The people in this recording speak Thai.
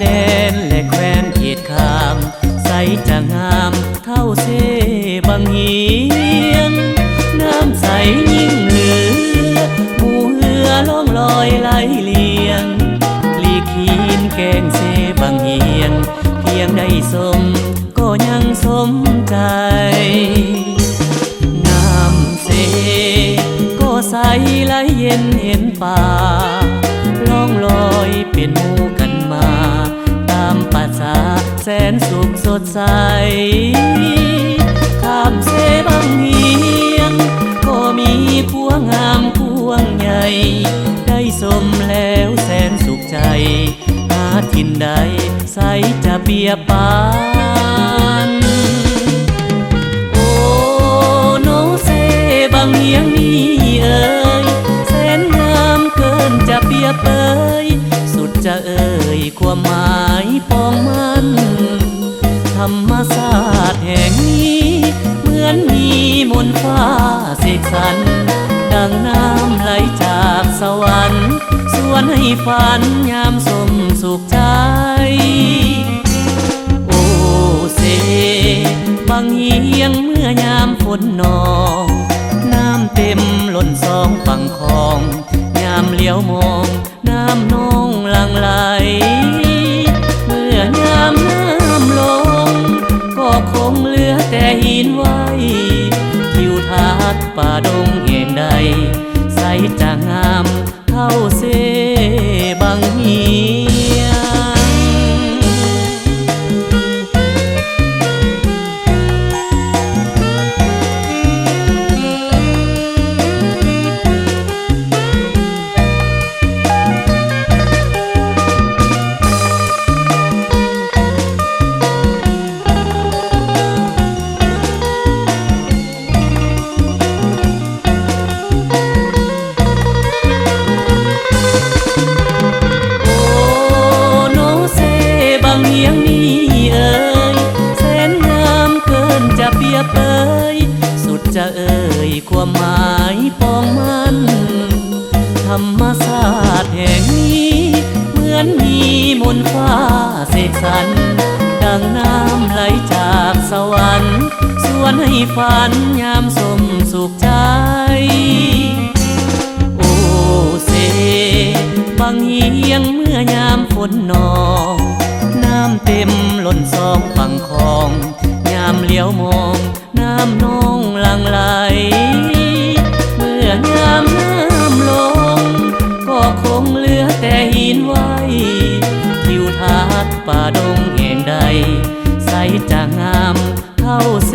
แดนและแคว้นเขตขามใสจะงามเท่าเสบางเหียงน้ำใสยิ่งเหลือหมู่เหือล่องลอยไหลเลียงลีขีนแกงเสบางเหียงเพียงได้สมก็ยังสมใจน้ำเสก็ใสไหลเย็นเห็นป่าล่องลอยเป็นหมู่กันมาตามภาษาแสนสุขสดใสข้ามเสบางเหียงก็มีพวงงามพวงใหญ่ได้สมแล้วแสนสุขใจหาถิ่นใดใสจะเบียบาน โอ้โนเสบางเหียงนี่เอ่ยแสนงามเกินจะเปรียบเปยสุดจะเอ่ยความหมายปองมันธรรมศาสตร์แห่งนี้เหมือนมีมนต์ฟ้าเสกสรรดังน้ำไหลจากสวรรค์สวนให้ฝันยามสมสุขใจโอ้เสบางเหียงเมื่อยามฝนนองน้ำเต็มล้นสองฝั่งคลองยามเลี้ยวมองน้ำนองหลั่งไหลเมื่อยามน้ำลงก็คงเหลือแต่หินไว้ทิวทัศน์ป่าดงแห่งใดใสจะงามเท่าเสบางเหียงเหียงนี้เอ่ยแสนงามเกินจะเปรียบเปยสุดจะเอ่ยความหมายปองมันธรรมศาสตร์แห่งนี้เหมือนมีมนต์ฟ้าเสกสรรดังน้ำไหลจากสวรรค์สวนให้ฝันยามสมสุขใจโอ้เสบางเหียงเมื่อยามฝนนองน้ำเต็มล้นสองฝั่งคลองยามเลี้ยวมองน้ำนองหลั่งไหลเมื่อยามน้ำลงก็คงเหลือแต่หินไว้ทิวทัศน์ป่าดงแห่งใดใสจะงามเท่าเส